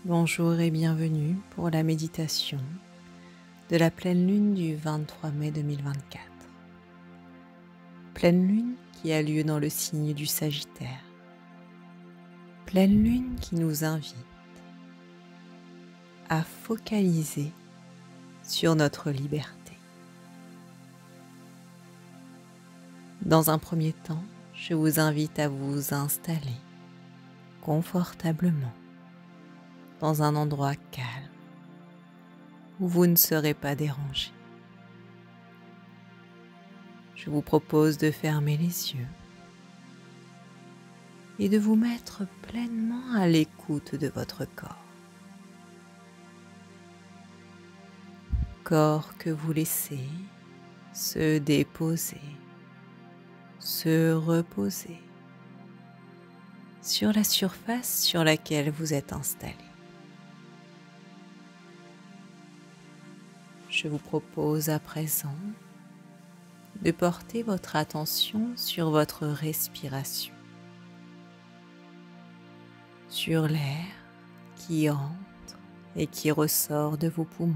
Bonjour et bienvenue pour la méditation de la pleine lune du 23 mai 2024. Pleine lune qui a lieu dans le signe du Sagittaire. Pleine lune qui nous invite à focaliser sur notre liberté. Dans un premier temps, je vous invite à vous installer confortablement dans un endroit calme où vous ne serez pas dérangé. Je vous propose de fermer les yeux et de vous mettre pleinement à l'écoute de votre corps. Corps que vous laissez se déposer, se reposer sur la surface sur laquelle vous êtes installé. Je vous propose à présent de porter votre attention sur votre respiration, sur l'air qui entre et qui ressort de vos poumons,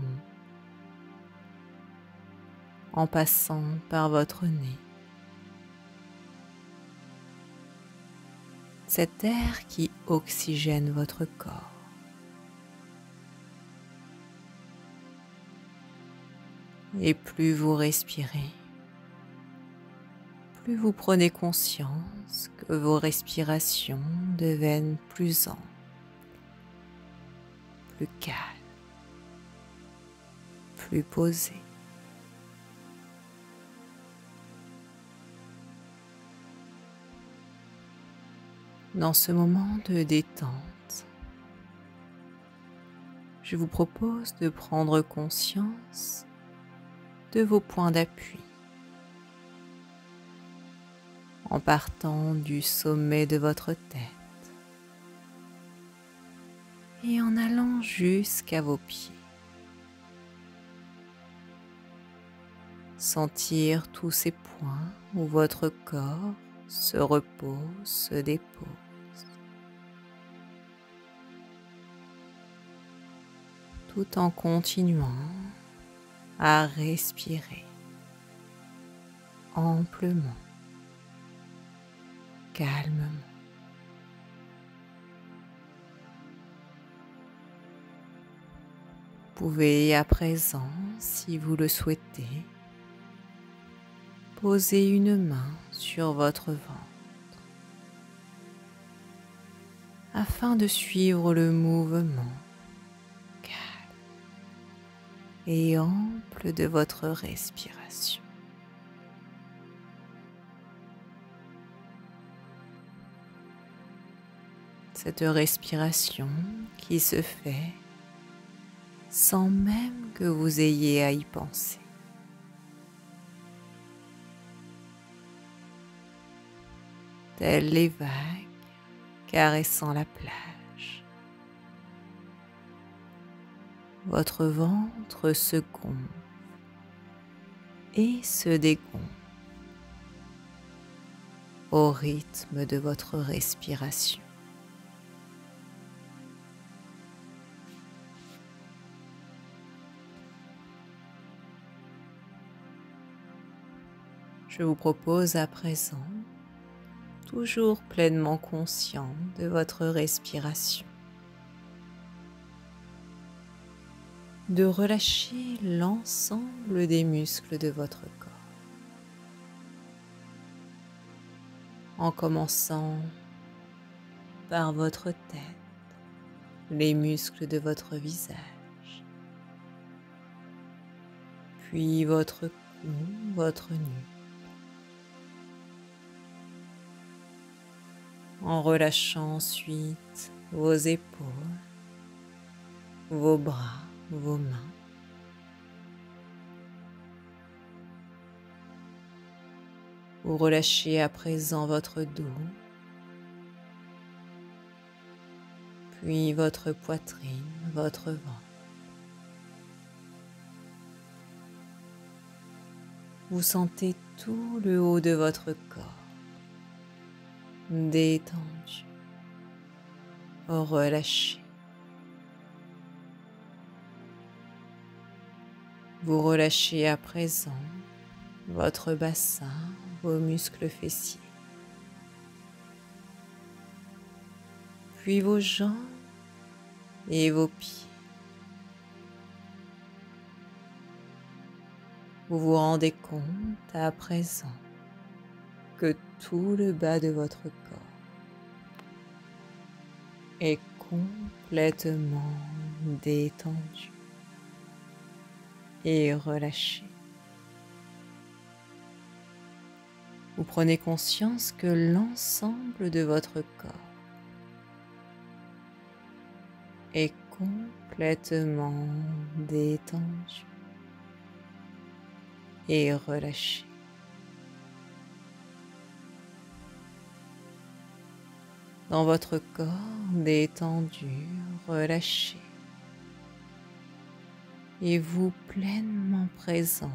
en passant par votre nez. Cet air qui oxygène votre corps. Et plus vous respirez, plus vous prenez conscience que vos respirations deviennent plus amples, plus calmes, plus posées. Dans ce moment de détente, je vous propose de prendre conscience de vos points d'appui en partant du sommet de votre tête et en allant jusqu'à vos pieds. Sentir tous ces points où votre corps se repose, se dépose. Tout en continuant à respirer amplement, calmement. Vous pouvez à présent, si vous le souhaitez, poser une main sur votre ventre afin de suivre le mouvement calme et ample de votre respiration. Cette respiration qui se fait sans même que vous ayez à y penser. Telles les vagues caressant la plage. Votre ventre se gonfle et se dégonfle au rythme de votre respiration. Je vous propose à présent, toujours pleinement conscient de votre respiration, de relâcher l'ensemble des muscles de votre corps, en commençant par votre tête, les muscles de votre visage, puis votre cou, votre nuque, en relâchant ensuite vos épaules, vos bras, vos mains. Vous relâchez à présent votre dos, puis votre poitrine, votre ventre. Vous sentez tout le haut de votre corps détendu, relâché. Vous relâchez à présent votre bassin, vos muscles fessiers, puis vos jambes et vos pieds. Vous vous rendez compte à présent que tout le bas de votre corps est complètement détendu et relâché. Vous prenez conscience que l'ensemble de votre corps est complètement détendu et relâché. Dans votre corps détendu, relâché, et vous pleinement présent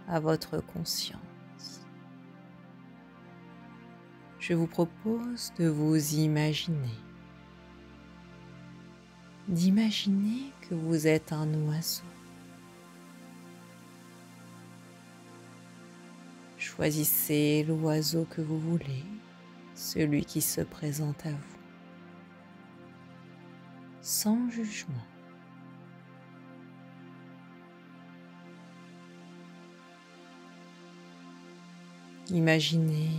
à votre conscience. Je vous propose de vous imaginer, d'imaginer que vous êtes un oiseau. Choisissez l'oiseau que vous voulez, celui qui se présente à vous, sans jugement. Imaginez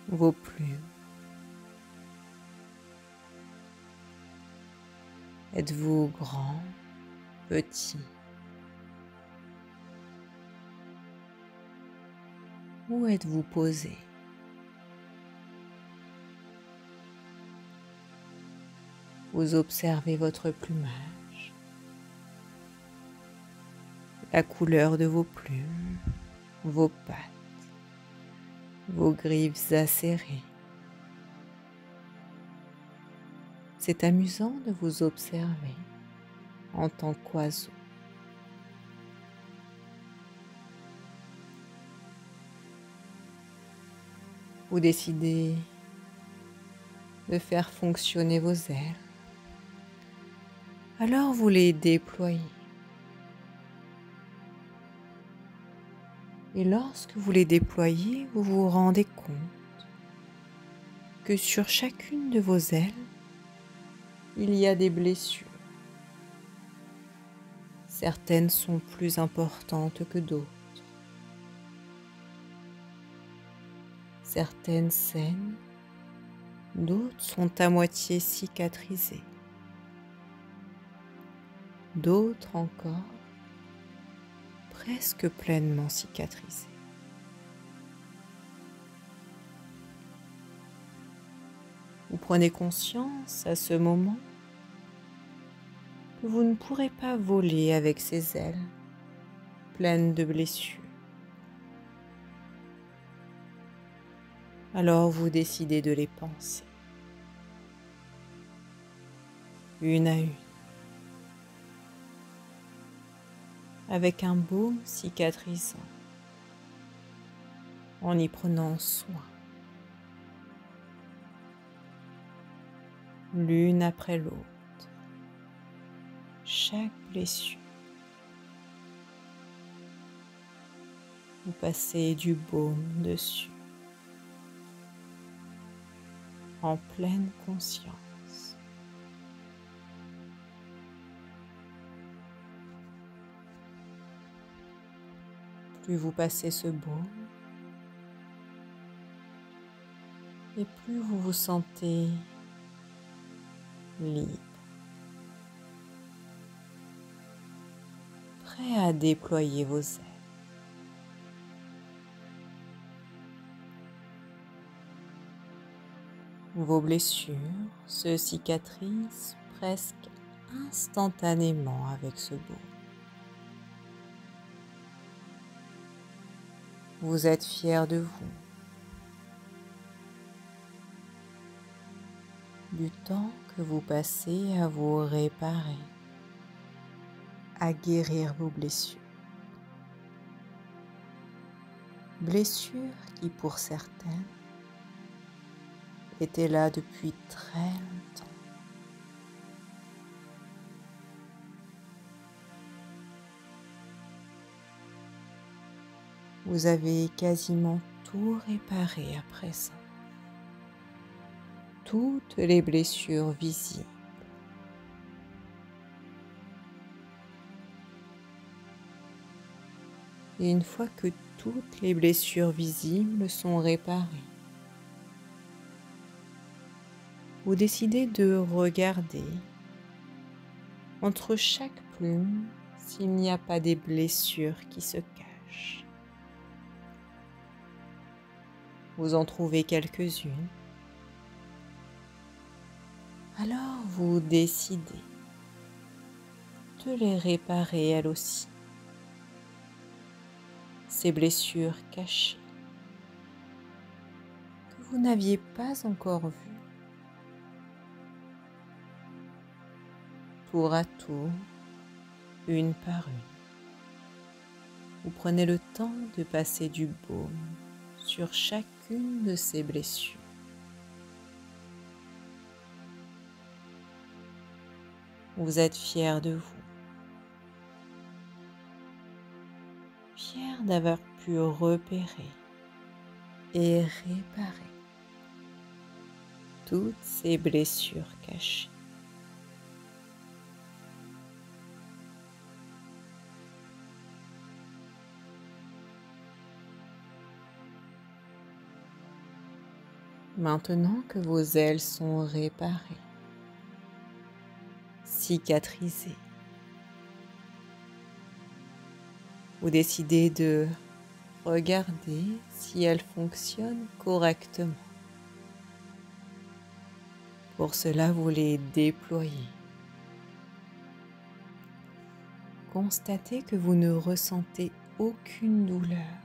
vos plumes. Êtes-vous grand, petit? Où êtes-vous posé? Vous observez votre plumage, la couleur de vos plumes, vos pattes, vos griffes acérées. C'est amusant de vous observer en tant qu'oiseau. Vous décidez de faire fonctionner vos ailes. Alors vous les déployez. Et lorsque vous les déployez, vous vous rendez compte que sur chacune de vos ailes, il y a des blessures. Certaines sont plus importantes que d'autres. Certaines saignent, d'autres sont à moitié cicatrisées. D'autres encore presque pleinement cicatrisées. Vous prenez conscience à ce moment que vous ne pourrez pas voler avec ces ailes pleines de blessures. Alors vous décidez de les panser, une à une, avec un baume cicatrisant, en y prenant soin, l'une après l'autre, chaque blessure. Vous passez du baume dessus, en pleine conscience. Plus vous passez ce baume, et plus vous vous sentez libre, prêt à déployer vos ailes. Vos blessures se cicatrisent presque instantanément avec ce baume. Vous êtes fier de vous, du temps que vous passez à vous réparer, à guérir vos blessures. Blessures qui, pour certaines, étaient là depuis très longtemps. Vous avez quasiment tout réparé à présent. Toutes les blessures visibles. Et une fois que toutes les blessures visibles sont réparées, vous décidez de regarder entre chaque plume s'il n'y a pas des blessures qui se cachent. Vous en trouvez quelques-unes. Alors vous décidez de les réparer elles aussi. Ces blessures cachées que vous n'aviez pas encore vues. Tour à tour, une par une. Vous prenez le temps de passer du baume sur chacune de ces blessures. Vous êtes fier de vous, fier d'avoir pu repérer et réparer toutes ces blessures cachées. Maintenant que vos ailes sont réparées, cicatrisées, vous décidez de regarder si elles fonctionnent correctement. Pour cela, vous les déployez. Constatez que vous ne ressentez aucune douleur,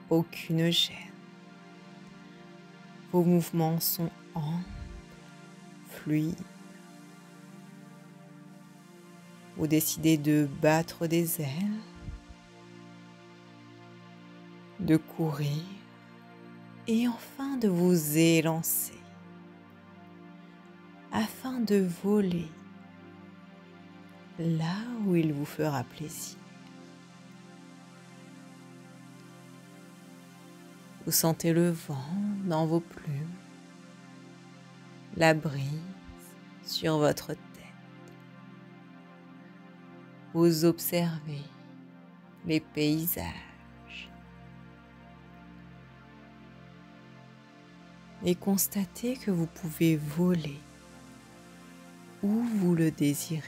aucune gêne. Vos mouvements sont amples, fluides. Vous décidez de battre des ailes, de courir et enfin de vous élancer afin de voler là où il vous fera plaisir. Vous sentez le vent dans vos plumes, la brise sur votre tête. Vous observez les paysages et constatez que vous pouvez voler où vous le désirez.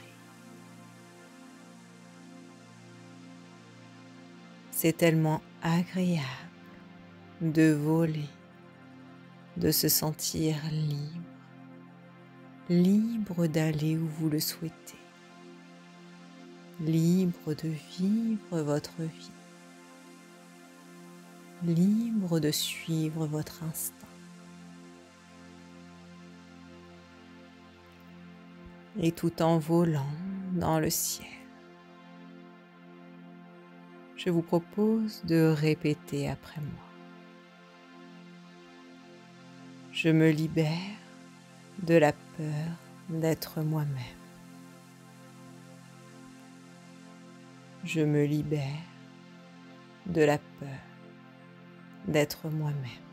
C'est tellement agréable de voler, de se sentir libre, libre d'aller où vous le souhaitez, libre de vivre votre vie, libre de suivre votre instinct. Et tout en volant dans le ciel, je vous propose de répéter après moi. Je me libère de la peur d'être moi-même. Je me libère de la peur d'être moi-même.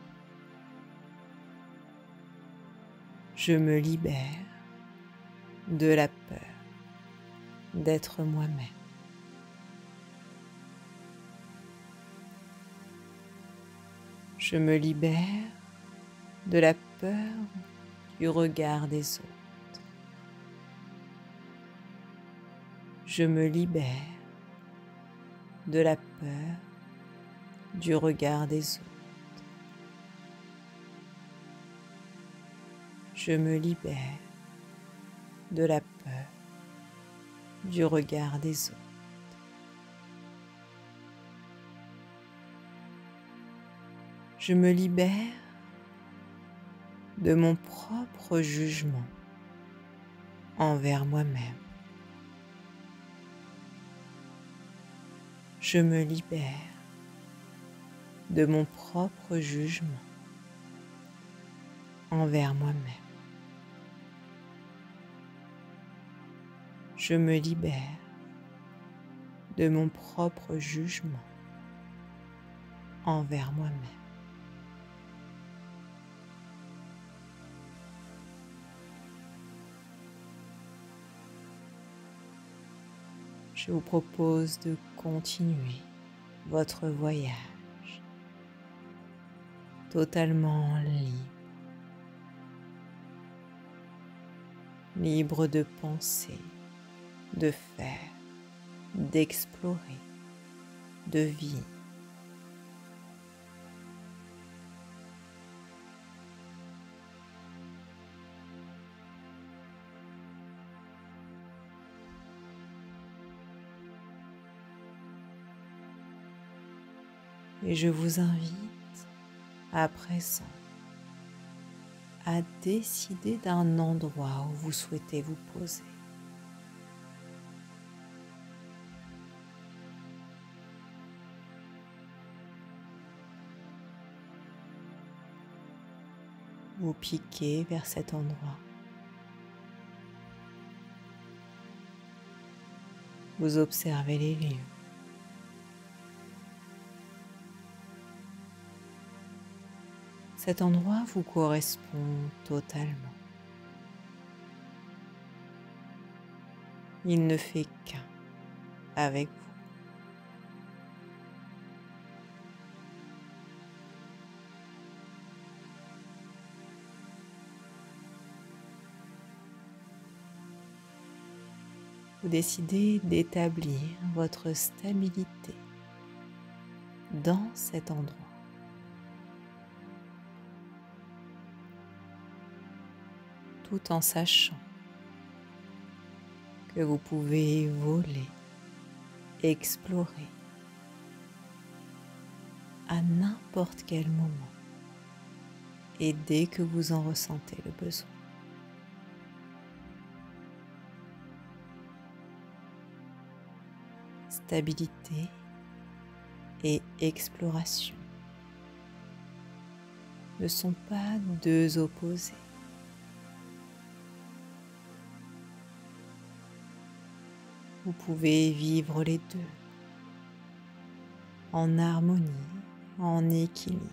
Je me libère de la peur d'être moi-même. Je me libère de la peur du regard des autres. Je me libère de la peur du regard des autres. Je me libère de la peur du regard des autres. Je me libère de mon propre jugement envers moi-même. Je me libère de mon propre jugement envers moi-même. Je me libère de mon propre jugement envers moi-même. Je vous propose de continuer votre voyage totalement libre, libre de penser, de faire, d'explorer, de vivre. Et je vous invite à présent à décider d'un endroit où vous souhaitez vous poser. Vous piquez vers cet endroit. Vous observez les lieux. Cet endroit vous correspond totalement. Il ne fait qu'un avec vous. Vous décidez d'établir votre stabilité dans cet endroit. Tout en sachant que vous pouvez voler, explorer à n'importe quel moment et dès que vous en ressentez le besoin. Stabilité et exploration ne sont pas deux opposés. Vous pouvez vivre les deux en harmonie, en équilibre.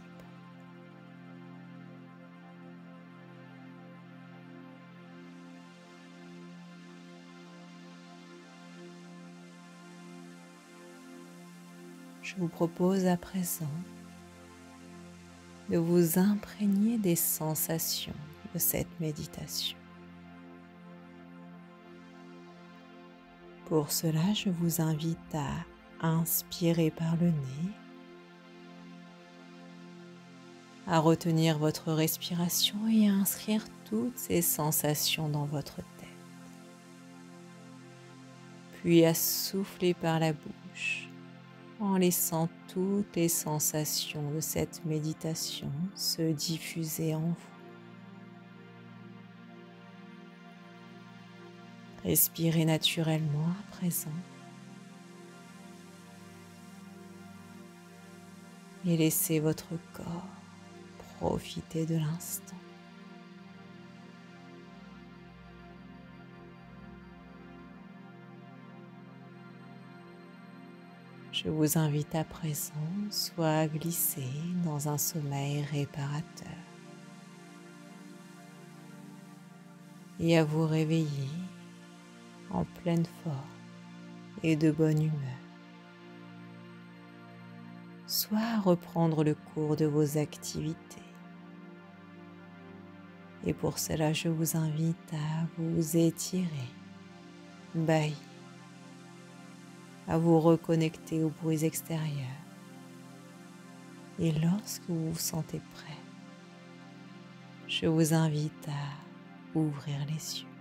Je vous propose à présent de vous imprégner des sensations de cette méditation. Pour cela, je vous invite à inspirer par le nez, à retenir votre respiration et à inscrire toutes ces sensations dans votre tête. Puis à souffler par la bouche en laissant toutes les sensations de cette méditation se diffuser en vous. Respirez naturellement à présent et laissez votre corps profiter de l'instant. Je vous invite à présent soit à glisser dans un sommeil réparateur et à vous réveiller en pleine forme et de bonne humeur, soit à reprendre le cours de vos activités. Et pour cela, je vous invite à vous étirer, bâillir, à vous reconnecter aux bruits extérieurs. Et lorsque vous vous sentez prêt, je vous invite à ouvrir les yeux.